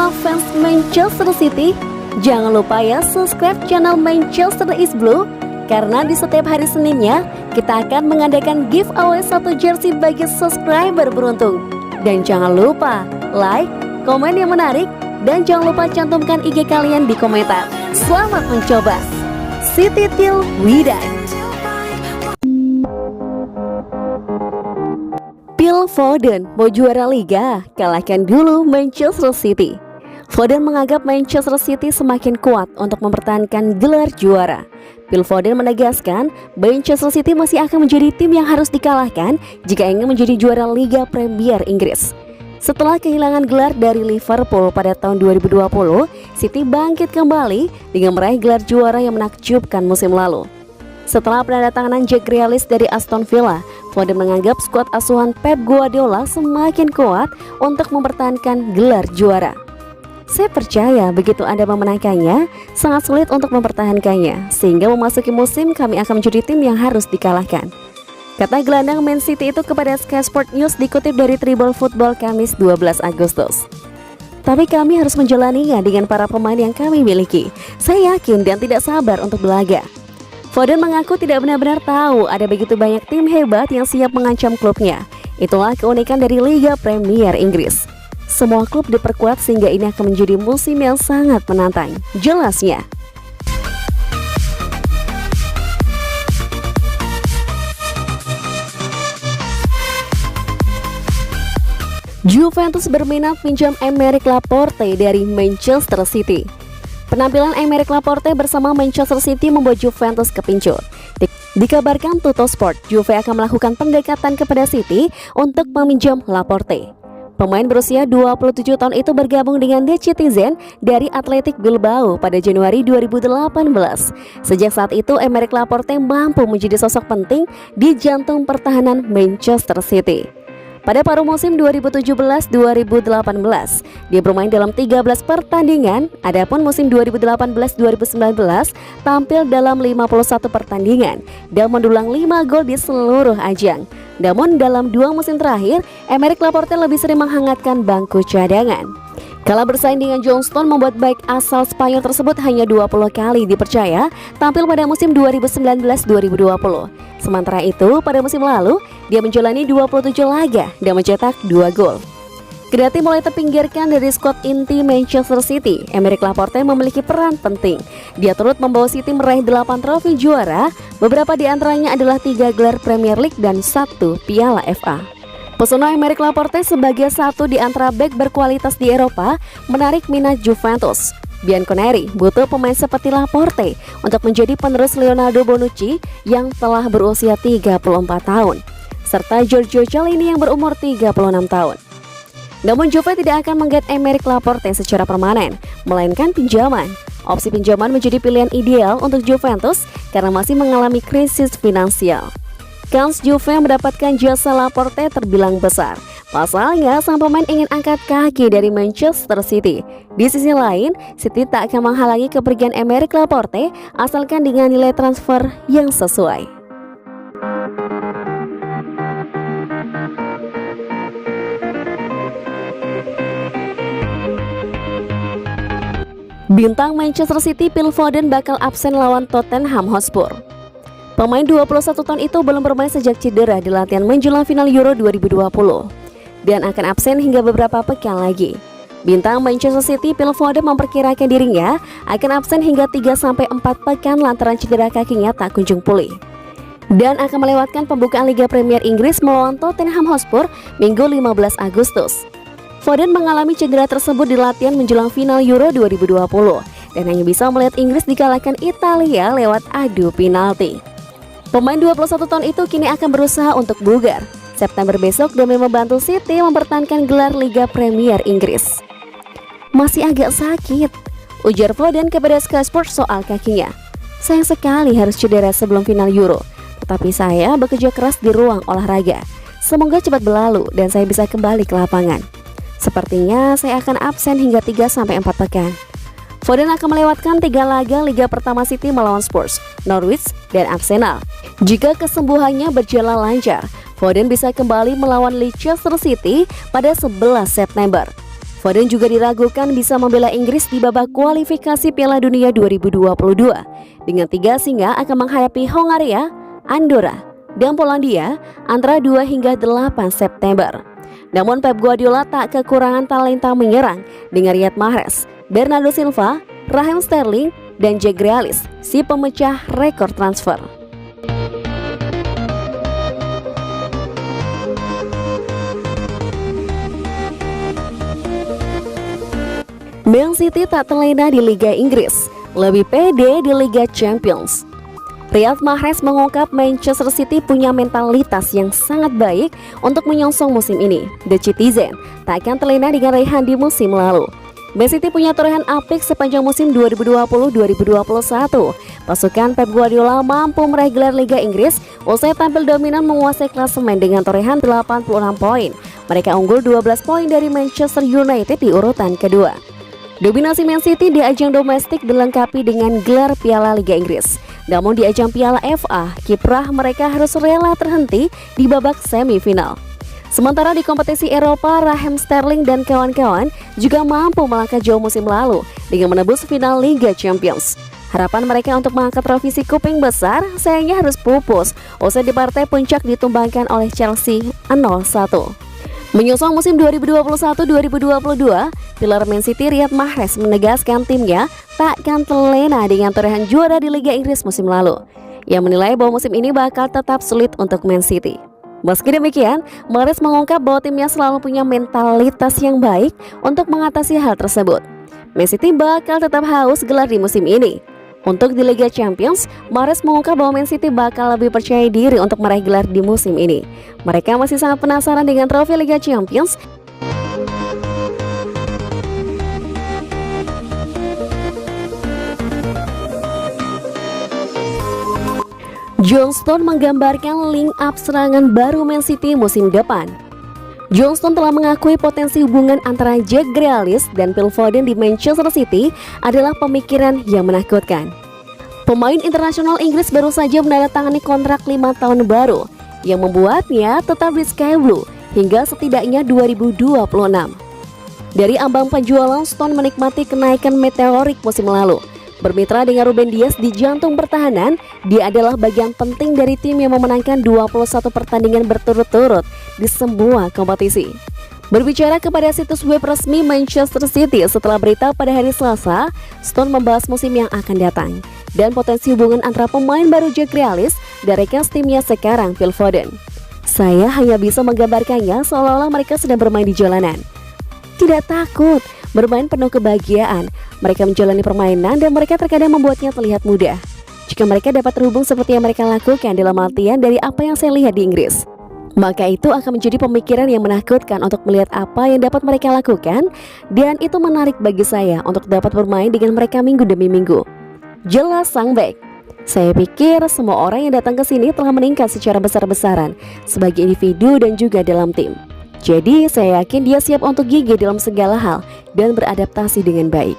semua fans Manchester City, jangan lupa ya subscribe channel Manchester is Blue, karena di setiap hari Seninnya kita akan mengadakan giveaway 1 jersey bagi subscriber beruntung. Dan jangan lupa like, komen yang menarik, dan jangan lupa cantumkan IG kalian di komentar. Selamat mencoba. City till we die. Phil Foden mau juara Liga, kalahkan dulu Manchester City. Foden menganggap Manchester City semakin kuat untuk mempertahankan gelar juara. Phil Foden menegaskan Manchester City masih akan menjadi tim yang harus dikalahkan jika ingin menjadi juara Liga Premier Inggris. Setelah kehilangan gelar dari Liverpool pada tahun 2020, City bangkit kembali dengan meraih gelar juara yang menakjubkan musim lalu. Setelah penandatanganan Jack Grealish dari Aston Villa, Foden menganggap skuad asuhan Pep Guardiola semakin kuat untuk mempertahankan gelar juara. Saya percaya begitu Anda memenangkannya, sangat sulit untuk mempertahankannya, sehingga memasuki musim kami akan menjadi tim yang harus dikalahkan, kata gelandang Man City itu kepada Sky Sport News dikutip dari Tribal Football Kamis 12 Agustus. Tapi kami harus menjalaninya dengan para pemain yang kami miliki. Saya yakin dan tidak sabar untuk berlaga. Foden mengaku tidak benar-benar tahu ada begitu banyak tim hebat yang siap mengancam klubnya. Itulah keunikan dari Liga Premier Inggris. Semua klub diperkuat sehingga ini akan menjadi musim yang sangat menantang, jelasnya. Juventus berminat pinjam Aymeric Laporte dari Manchester City. Penampilan Aymeric Laporte bersama Manchester City membuat Juventus kepincut. Dikabarkan Tuttosport, Juve akan melakukan pendekatan kepada City untuk meminjam Laporte. Pemain berusia 27 tahun itu bergabung dengan The Citizen dari Athletic Bilbao pada Januari 2018. Sejak saat itu, Aymeric Laporte mampu menjadi sosok penting di jantung pertahanan Manchester City. Pada paruh musim 2017-2018, dia bermain dalam 13 pertandingan. Adapun musim 2018-2019 tampil dalam 51 pertandingan dan mendulang 5 gol di seluruh ajang. Namun dalam 2 musim terakhir, Aymeric Laporte lebih sering menghangatkan bangku cadangan. Kala bersaing dengan John Stones membuat back asal Spanyol tersebut hanya 20 kali dipercaya tampil pada musim 2019-2020. Sementara itu, pada musim lalu, dia menjalani 27 laga dan mencetak 2 gol. Kendati mulai terpinggirkan dari skuad inti Manchester City, Aymeric Laporte memiliki peran penting. Dia turut membawa City meraih 8 trofi juara, beberapa di antaranya adalah 3 gelar Premier League dan 1 Piala FA. Pesona Aymeric Laporte sebagai satu di antara bek berkualitas di Eropa menarik minat Juventus. Bianconeri butuh pemain seperti Laporte untuk menjadi penerus Leonardo Bonucci yang telah berusia 34 tahun, serta Giorgio Chiellini yang berumur 36 tahun. Namun Juve tidak akan menggait Aymeric Laporte secara permanen, melainkan pinjaman. Opsi pinjaman menjadi pilihan ideal untuk Juventus karena masih mengalami krisis finansial. Kans Juve mendapatkan jasa Laporte terbilang besar. Pasalnya, sang pemain ingin angkat kaki dari Manchester City. Di sisi lain, City tak akan menghalangi kepergian Aymeric Laporte asalkan dengan nilai transfer yang sesuai. Bintang Manchester City Phil Foden bakal absen lawan Tottenham Hotspur. Pemain 21 tahun itu belum bermain sejak cedera di latihan menjelang final Euro 2020 dan akan absen hingga beberapa pekan lagi. Bintang Manchester City Phil Foden memperkirakan dirinya akan absen hingga 3-4 pekan lantaran cedera kakinya tak kunjung pulih dan akan melewatkan pembukaan Liga Premier Inggris melawan Tottenham Hotspur Minggu 15 Agustus. Foden mengalami cedera tersebut di latihan menjelang final Euro 2020 dan hanya bisa melihat Inggris dikalahkan Italia lewat adu penalti. Pemain 21 tahun itu kini akan berusaha untuk bugar September besok demi membantu City mempertahankan gelar Liga Premier Inggris. Masih agak sakit, ujar Foden kepada Sky Sports soal kakinya. Sayang sekali harus cedera sebelum final Euro, tetapi saya bekerja keras di ruang olahraga. Semoga cepat berlalu dan saya bisa kembali ke lapangan. Sepertinya saya akan absen hingga 3-4 pekan. Foden akan melewatkan 3 laga Liga pertama City melawan Spurs, Norwich, dan Arsenal. Jika kesembuhannya berjalan lancar, Foden bisa kembali melawan Leicester City pada 11 September. Foden juga diragukan bisa membela Inggris di babak kualifikasi Piala Dunia 2022 dengan 3 singa akan menghadapi Hongaria, Andorra, dan Polandia antara 2 hingga 8 September. Namun Pep Guardiola tak kekurangan talenta menyerang dengan Riyad Mahrez, Bernardo Silva, Raheem Sterling, dan Jack Grealish, si pemecah rekor transfer. Man City tak terlena di Liga Inggris, lebih pede di Liga Champions. Riyad Mahrez mengungkap Manchester City punya mentalitas yang sangat baik untuk menyongsong musim ini. The Citizen tak akan terlena dengan Raihan di musim lalu. Man City punya torehan apik sepanjang musim 2020-2021. Pasukan Pep Guardiola mampu meraih gelar Liga Inggris usai tampil dominan menguasai klasemen dengan torehan 86 poin. Mereka unggul 12 poin dari Manchester United di urutan kedua. Dominasi Man City di ajang domestik dilengkapi dengan gelar Piala Liga Inggris. Namun di ajang Piala FA, kiprah mereka harus rela terhenti di babak semifinal. Sementara di kompetisi Eropa, Raheem Sterling dan kawan-kawan juga mampu melangkah jauh musim lalu dengan menembus final Liga Champions. Harapan mereka untuk mengangkat trofi si kuping besar sayangnya harus pupus usai di partai puncak ditumbangkan oleh Chelsea 0-1. Menyongsong musim 2021-2022, pilar Man City Riyad Mahrez menegaskan timnya tak akan terlena dengan torehan juara di Liga Inggris musim lalu. Ia menilai bahwa musim ini bakal tetap sulit untuk Man City. Meski demikian, Mahrez mengungkap bahwa timnya selalu punya mentalitas yang baik untuk mengatasi hal tersebut. Man City bakal tetap haus gelar di musim ini. Untuk di Liga Champions, Mahrez mengungkap bahwa Man City bakal lebih percaya diri untuk meraih gelar di musim ini. Mereka masih sangat penasaran dengan trofi Liga Champions. John Stones menggambarkan link up serangan baru Man City musim depan. John Stones telah mengakui potensi hubungan antara Jack Grealish dan Phil Foden di Manchester City adalah pemikiran yang menakutkan. Pemain internasional Inggris baru saja menandatangani kontrak 5 tahun baru yang membuatnya tetap di Sky Blue hingga setidaknya 2026. Dari ambang penjualan, Stones menikmati kenaikan meteorik musim lalu. Bermitra dengan Ruben Dias di jantung pertahanan, dia adalah bagian penting dari tim yang memenangkan 21 pertandingan berturut-turut di semua kompetisi. Berbicara kepada situs web resmi Manchester City setelah berita pada hari Selasa, Stones membahas musim yang akan datang dan potensi hubungan antara pemain baru Jack Grealish dan rekan timnya sekarang Phil Foden. Saya hanya bisa menggambarkannya seolah-olah mereka sedang bermain di jalanan. Tidak takut, bermain penuh kebahagiaan. Mereka menjalani permainan dan mereka terkadang membuatnya terlihat mudah. Jika mereka dapat terhubung seperti yang mereka lakukan dalam latihan dari apa yang saya lihat di Inggris, maka itu akan menjadi pemikiran yang menakutkan untuk melihat apa yang dapat mereka lakukan, dan itu menarik bagi saya untuk dapat bermain dengan mereka minggu demi minggu. Jelas sang bek. Saya pikir semua orang yang datang ke sini telah meningkat secara besar-besaran sebagai individu dan juga dalam tim. Jadi saya yakin dia siap untuk gigih dalam segala hal dan beradaptasi dengan baik.